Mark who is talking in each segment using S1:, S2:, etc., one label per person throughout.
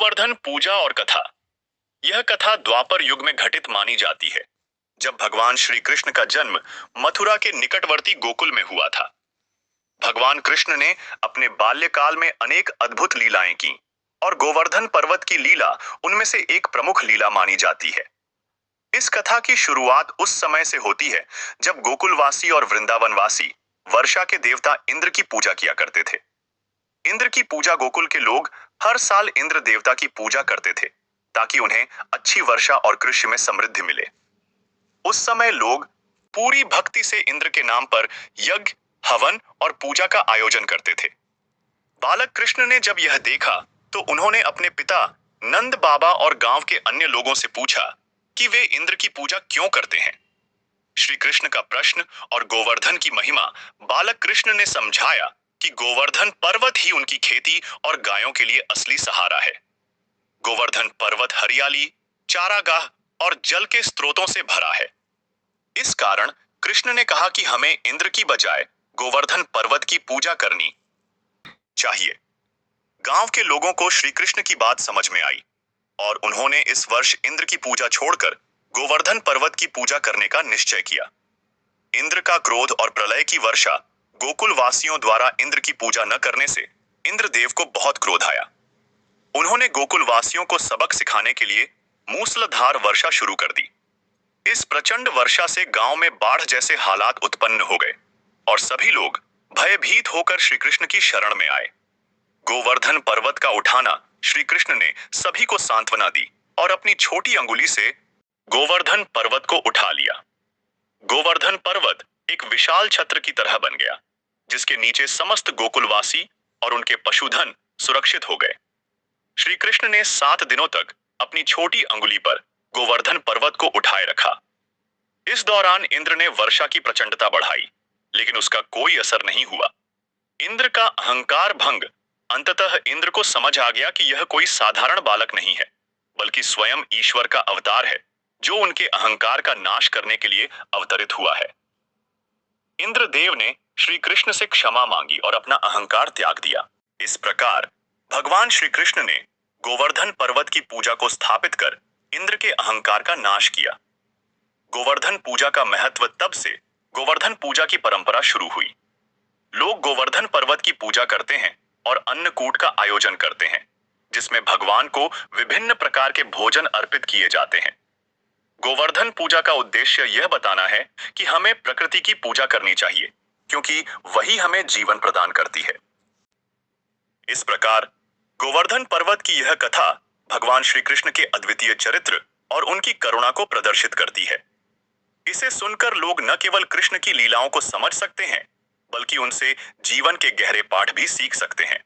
S1: गोवर्धन पूजा और कथा। यह कथा द्वापर युग में घटित मानी जाती है, जब भगवान श्री कृष्ण का जन्म मथुरा के निकटवर्ती गोकुल में हुआ था। भगवान कृष्ण ने अपने बाल्यकाल में अनेक अद्भुत लीलाएं की और गोवर्धन पर्वत की लीला उनमें से एक प्रमुख लीला मानी जाती है। इस कथा की शुरुआत उस समय से होती है जब गोकुलवासी और वृंदावनवासी वर्षा के देवता इंद्र की पूजा किया करते थे। इंद्र की पूजा गोकुल के लोग हर साल इंद्र देवता की पूजा करते थे ताकि उन्हें अच्छी वर्षा और कृषि में समृद्धि मिले। उस समय लोग पूरी भक्ति से इंद्र के नाम पर यज्ञ, हवन और पूजा का आयोजन करते थे। बालक कृष्ण ने जब यह देखा तो उन्होंने अपने पिता नंद बाबा और गांव के अन्य लोगों से पूछा कि वे इंद्र की पूजा क्यों करते हैं। श्री कृष्ण का प्रश्न और गोवर्धन की महिमा बालक कृष्ण ने समझाया कि गोवर्धन पर्वत ही उनकी खेती और गायों के लिए असली सहारा है। गोवर्धन पर्वत हरियाली, चारागाह और जल के स्रोतों से भरा है। इस कारण कृष्ण ने कहा कि हमें इंद्र की बजाय गोवर्धन पर्वत की पूजा करनी चाहिए। गांव के लोगों को श्री कृष्ण की बात समझ में आई और उन्होंने इस वर्ष इंद्र की पूजा छोड़कर गोवर्धन पर्वत की पूजा करने का निश्चय किया। इंद्र का क्रोध और प्रलय की वर्षा गोकुल वासियों द्वारा इंद्र की पूजा न करने से इंद्रदेव को बहुत क्रोध आया। उन्होंने गोकुल वासियों को सबक सिखाने के लिए मूसलाधार वर्षा शुरू कर दी। इस प्रचंड वर्षा से गांव में बाढ़ जैसे हालात उत्पन्न हो गए और सभी लोग भयभीत होकर श्री कृष्ण की शरण में आए। गोवर्धन पर्वत का उठाना श्री कृष्ण ने सभी को सांत्वना दी और अपनी छोटी अंगुली से गोवर्धन पर्वत को उठा लिया। गोवर्धन पर्वत एक विशाल छत्र की तरह बन गया, जिसके नीचे समस्त गोकुलवासी और उनके पशुधन सुरक्षित हो गए। श्री कृष्ण ने 7 दिनों तक अपनी छोटी अंगुली पर गोवर्धन पर्वत को उठाए रखा। इस दौरान इंद्र ने वर्षा की प्रचंडता बढ़ाई, लेकिन उसका कोई असर नहीं हुआ। इंद्र का अहंकार भंग अंततः इंद्र को समझ आ गया कि यह कोई साधारण बालक नहीं है, बल्कि स्वयं ईश्वर का अवतार है, जो उनके अहंकार का नाश करने के लिए अवतरित हुआ है। इंद्रदेव ने श्री कृष्ण से क्षमा मांगी और अपना अहंकार त्याग दिया। इस प्रकार भगवान श्री कृष्ण ने गोवर्धन पर्वत की पूजा को स्थापित कर इंद्र के अहंकार का नाश किया। गोवर्धन पूजा का महत्व तब से गोवर्धन पूजा की परंपरा शुरू हुई। लोग गोवर्धन पर्वत की पूजा करते हैं और अन्नकूट का आयोजन करते हैं, जिसमें भगवान को विभिन्न प्रकार के भोजन अर्पित किए जाते हैं। गोवर्धन पूजा का उद्देश्य यह बताना है कि हमें प्रकृति की पूजा करनी चाहिए, क्योंकि वही हमें जीवन प्रदान करती है। इस प्रकार गोवर्धन पर्वत की यह कथा भगवान श्री कृष्ण के अद्वितीय चरित्र और उनकी करुणा को प्रदर्शित करती है। इसे सुनकर लोग न केवल कृष्ण की लीलाओं को समझ सकते हैं, बल्कि उनसे जीवन के गहरे पाठ भी सीख सकते हैं।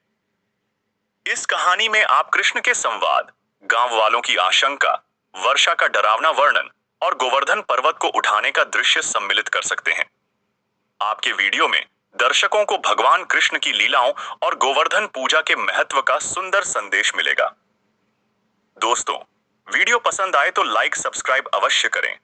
S1: इस कहानी में आप कृष्ण के संवाद, गांव वालों की आशंका, वर्षा का डरावना वर्णन और गोवर्धन पर्वत को उठाने का दृश्य सम्मिलित कर सकते हैं। आपके वीडियो में दर्शकों को भगवान कृष्ण की लीलाओं और गोवर्धन पूजा के महत्व का सुंदर संदेश मिलेगा। दोस्तों, वीडियो पसंद आए तो लाइक, सब्सक्राइब अवश्य करें